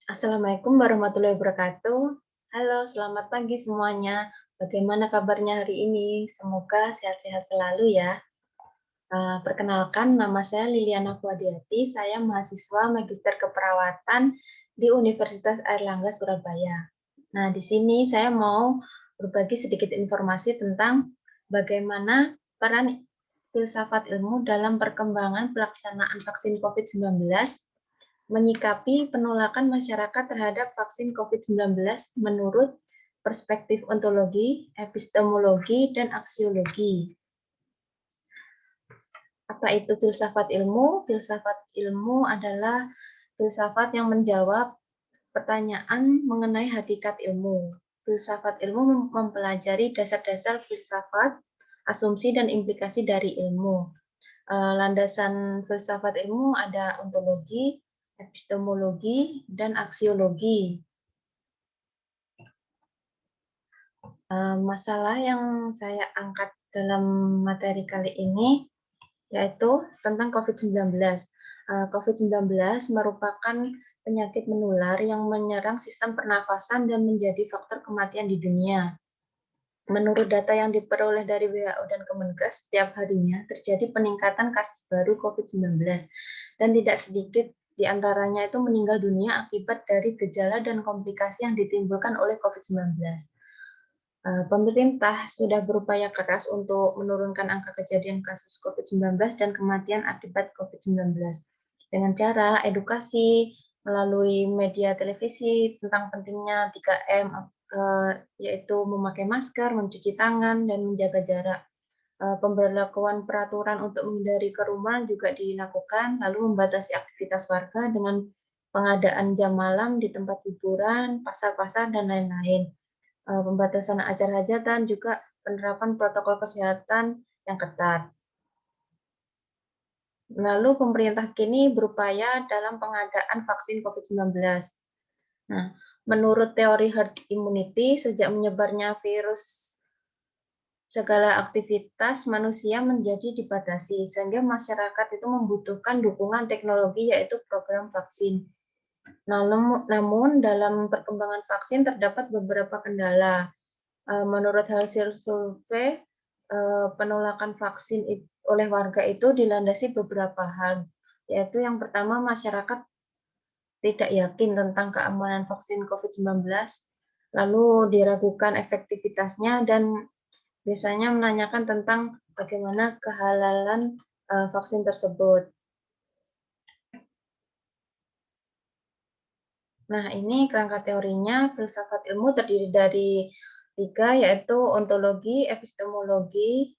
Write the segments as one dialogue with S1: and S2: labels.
S1: Assalamualaikum warahmatullahi wabarakatuh. Halo, selamat pagi semuanya. Bagaimana kabarnya hari ini? Semoga sehat-sehat selalu ya. Perkenalkan, nama saya Liliana Fuadiati. Saya mahasiswa Magister Keperawatan di Universitas Airlangga Surabaya. Nah, di sini saya mau berbagi sedikit informasi tentang bagaimana peran filsafat ilmu dalam perkembangan pelaksanaan vaksin COVID-19, menyikapi penolakan masyarakat terhadap vaksin COVID-19 menurut perspektif ontologi, epistemologi, dan aksiologi. Apa itu filsafat ilmu? Filsafat ilmu adalah filsafat yang menjawab pertanyaan mengenai hakikat ilmu. Filsafat ilmu mempelajari dasar-dasar filsafat, asumsi, dan implikasi dari ilmu. Landasan filsafat ilmu ada ontologi, epistemologi, dan aksiologi. Masalah yang saya angkat dalam materi kali ini yaitu tentang COVID-19. COVID-19 merupakan penyakit menular yang menyerang sistem pernafasan dan menjadi faktor kematian di dunia. Menurut data yang diperoleh dari WHO dan Kemenkes, setiap harinya terjadi peningkatan kasus baru COVID-19 dan tidak sedikit di antaranya itu meninggal dunia akibat dari gejala dan komplikasi yang ditimbulkan oleh COVID-19. Pemerintah sudah berupaya keras untuk menurunkan angka kejadian kasus COVID-19 dan kematian akibat COVID-19 dengan cara edukasi melalui media televisi tentang pentingnya 3M, yaitu memakai masker, mencuci tangan, dan menjaga jarak. Pemberlakuan peraturan untuk menghindari kerumunan juga dilakukan, lalu membatasi aktivitas warga dengan pengadaan jam malam di tempat hiburan, pasar-pasar, dan lain-lain. Pembatasan acara hajatan, juga penerapan protokol kesehatan yang ketat. Lalu pemerintah kini berupaya dalam pengadaan vaksin COVID-19. Nah, menurut teori herd immunity, sejak menyebarnya virus, segala aktivitas manusia menjadi dibatasi, sehingga masyarakat itu membutuhkan dukungan teknologi, yaitu program vaksin. Nah, namun dalam perkembangan vaksin terdapat beberapa kendala. Menurut hasil survei, penolakan vaksin oleh warga itu dilandasi beberapa hal, yaitu yang pertama, masyarakat tidak yakin tentang keamanan vaksin COVID-19, lalu diragukan efektivitasnya, dan biasanya menanyakan tentang bagaimana kehalalan vaksin tersebut. Nah, ini kerangka teorinya. Filsafat ilmu terdiri dari 3, yaitu ontologi, epistemologi,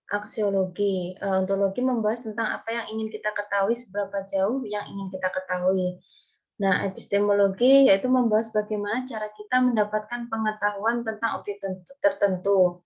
S1: aksiologi. Ontologi membahas tentang apa yang ingin kita ketahui, seberapa jauh yang ingin kita ketahui. Nah, epistemologi yaitu membahas bagaimana cara kita mendapatkan pengetahuan tentang objek tertentu.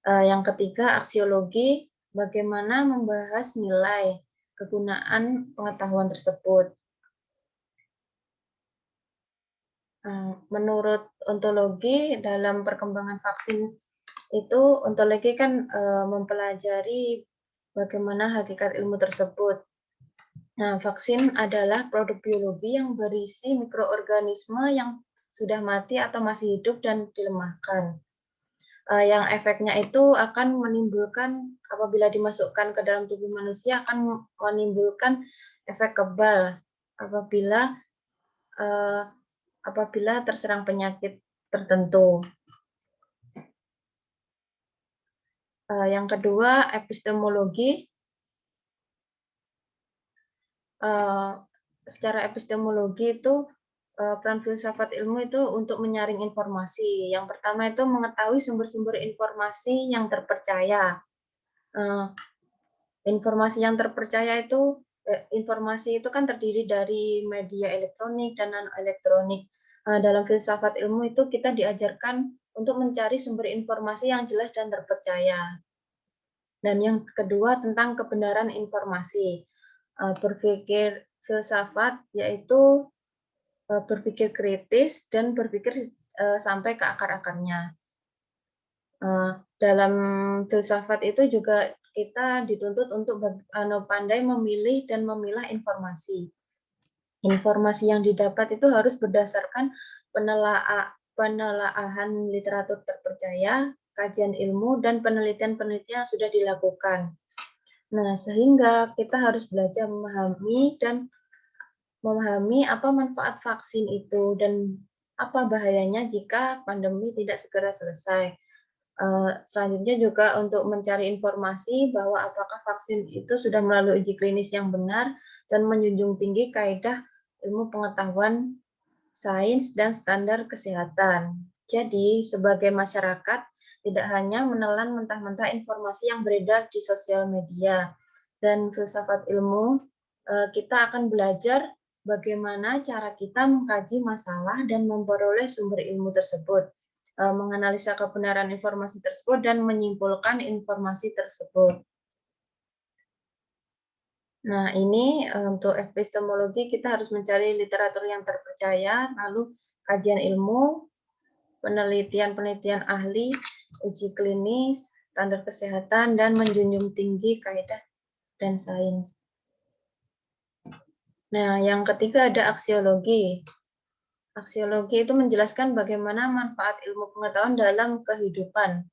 S1: Yang ketiga, aksiologi, bagaimana membahas nilai kegunaan pengetahuan tersebut. Menurut ontologi, dalam perkembangan vaksin itu, ontologi kan mempelajari bagaimana hakikat ilmu tersebut. Nah, vaksin adalah produk biologi yang berisi mikroorganisme yang sudah mati atau masih hidup dan dilemahkan. Yang efeknya itu akan menimbulkan, apabila dimasukkan ke dalam tubuh manusia, akan menimbulkan efek kebal apabila terserang penyakit tertentu. Yang kedua, epistemologi. Secara epistemologi itu, peran filsafat ilmu itu untuk menyaring informasi. Yang pertama itu mengetahui sumber-sumber informasi yang terpercaya. Informasi yang terpercaya itu, informasi itu kan terdiri dari media elektronik dan non-elektronik. Dalam filsafat ilmu itu kita diajarkan untuk mencari sumber informasi yang jelas dan terpercaya. Dan yang kedua tentang kebenaran informasi. Berpikir filsafat yaitu berpikir kritis dan berpikir sampai ke akar-akarnya. Dalam filsafat itu juga kita dituntut untuk pandai memilih dan memilah informasi. Informasi yang didapat itu harus berdasarkan penelaahan literatur terpercaya, kajian ilmu, dan penelitian-penelitian yang sudah dilakukan. Nah, sehingga kita harus belajar memahami apa manfaat vaksin itu dan apa bahayanya jika pandemi tidak segera selesai. Selanjutnya juga untuk mencari informasi bahwa apakah vaksin itu sudah melalui uji klinis yang benar dan menjunjung tinggi kaidah ilmu pengetahuan, sains, dan standar kesehatan. Jadi, sebagai masyarakat, tidak hanya menelan mentah-mentah informasi yang beredar di sosial media dan filsafat ilmu, kita akan belajar bagaimana cara kita mengkaji masalah dan memperoleh sumber ilmu tersebut, menganalisa kebenaran informasi tersebut, dan menyimpulkan informasi tersebut. Nah, ini untuk epistemologi kita harus mencari literatur yang terpercaya, lalu kajian ilmu, penelitian-penelitian ahli, uji klinis, standar kesehatan, dan menjunjung tinggi kaidah dan sains. Nah, yang ketiga ada aksiologi. Aksiologi itu menjelaskan bagaimana manfaat ilmu pengetahuan dalam kehidupan.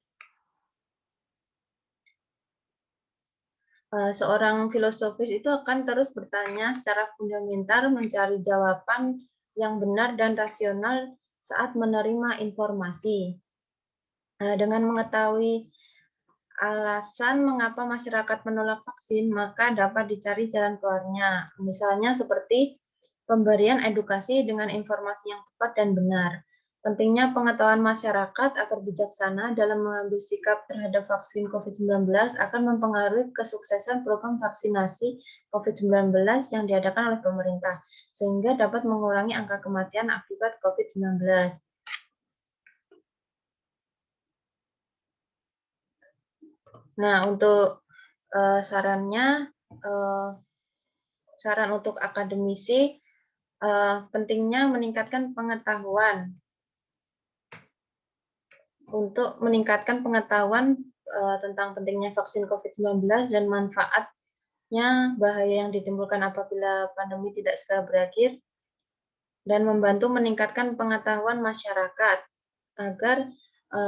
S1: Seorang filosofis itu akan terus bertanya secara fundamental, mencari jawaban yang benar dan rasional saat menerima informasi. Dengan mengetahui alasan mengapa masyarakat menolak vaksin, maka dapat dicari jalan keluarnya. Misalnya seperti pemberian edukasi dengan informasi yang tepat dan benar. Pentingnya pengetahuan masyarakat agar bijaksana dalam mengambil sikap terhadap vaksin COVID-19 akan mempengaruhi kesuksesan program vaksinasi COVID-19 yang diadakan oleh pemerintah, sehingga dapat mengurangi angka kematian akibat COVID-19. Nah, untuk sarannya, saran untuk akademisi, pentingnya meningkatkan pengetahuan. Untuk meningkatkan pengetahuan tentang pentingnya vaksin COVID-19 dan manfaatnya, bahaya yang ditimbulkan apabila pandemi tidak segera berakhir, dan membantu meningkatkan pengetahuan masyarakat agar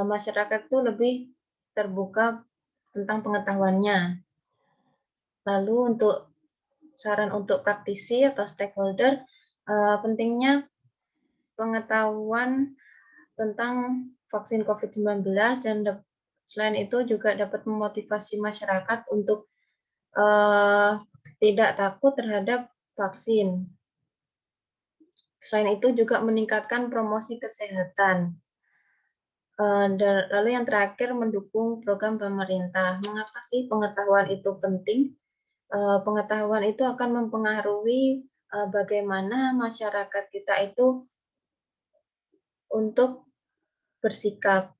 S1: masyarakat itu lebih terbuka tentang pengetahuannya. Lalu untuk saran untuk praktisi atau stakeholder, pentingnya pengetahuan tentang vaksin COVID-19 dan selain itu juga dapat memotivasi masyarakat untuk tidak takut terhadap vaksin. Selain itu juga meningkatkan promosi kesehatan. Lalu yang terakhir mendukung program pemerintah. Mengapa sih pengetahuan itu penting? Pengetahuan itu akan mempengaruhi bagaimana masyarakat kita itu untuk bersikap.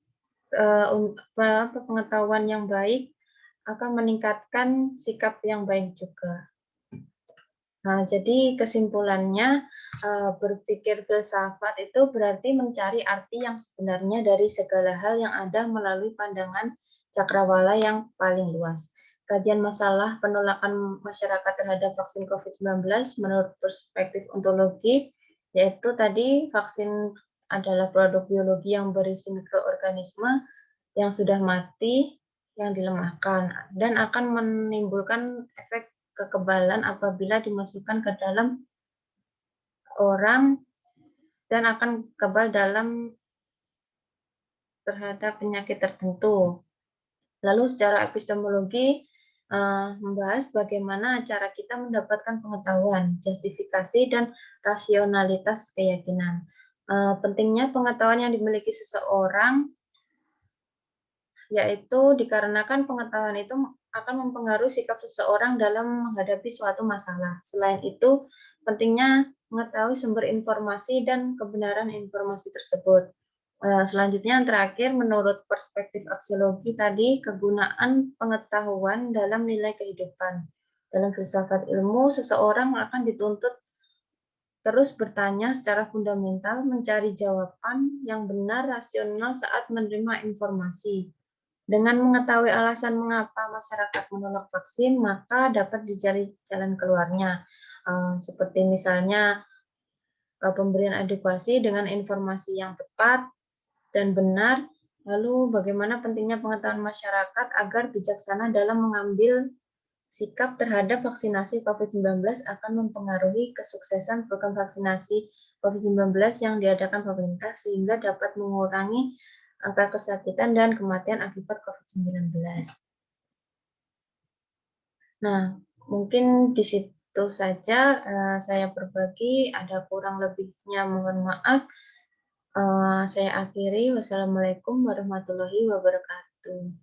S1: Pengetahuan yang baik akan meningkatkan sikap yang baik juga. Nah, jadi kesimpulannya, berpikir filsafat itu berarti mencari arti yang sebenarnya dari segala hal yang ada melalui pandangan cakrawala yang paling luas. Kajian masalah penolakan masyarakat terhadap vaksin COVID-19 menurut perspektif ontologi, yaitu tadi vaksin adalah produk biologi yang berisi mikroorganisme yang sudah mati, yang dilemahkan, dan akan menimbulkan efek kekebalan apabila dimasukkan ke dalam orang dan akan kebal terhadap penyakit tertentu. Lalu secara epistemologi membahas bagaimana cara kita mendapatkan pengetahuan, justifikasi, dan rasionalitas keyakinan. Pentingnya pengetahuan yang dimiliki seseorang yaitu dikarenakan pengetahuan itu akan mempengaruhi sikap seseorang dalam menghadapi suatu masalah. Selain itu, pentingnya mengetahui sumber informasi dan kebenaran informasi tersebut. Selanjutnya yang terakhir, menurut perspektif aksiologi tadi, kegunaan pengetahuan dalam nilai kehidupan. Dalam filsafat ilmu, seseorang akan dituntut terus bertanya secara fundamental, mencari jawaban yang benar, rasional saat menerima informasi. Dengan mengetahui alasan mengapa masyarakat menolak vaksin, maka dapat dicari jalan keluarnya. Seperti misalnya pemberian edukasi dengan informasi yang tepat dan benar, lalu bagaimana pentingnya pengetahuan masyarakat agar bijaksana dalam mengambil sikap terhadap vaksinasi COVID-19 akan mempengaruhi kesuksesan program vaksinasi COVID-19 yang diadakan pemerintah sehingga dapat mengurangi angka kesakitan dan kematian akibat COVID-19. Nah, mungkin di situ saja saya berbagi, ada kurang lebihnya mohon maaf. Saya akhiri. Wassalamualaikum warahmatullahi wabarakatuh.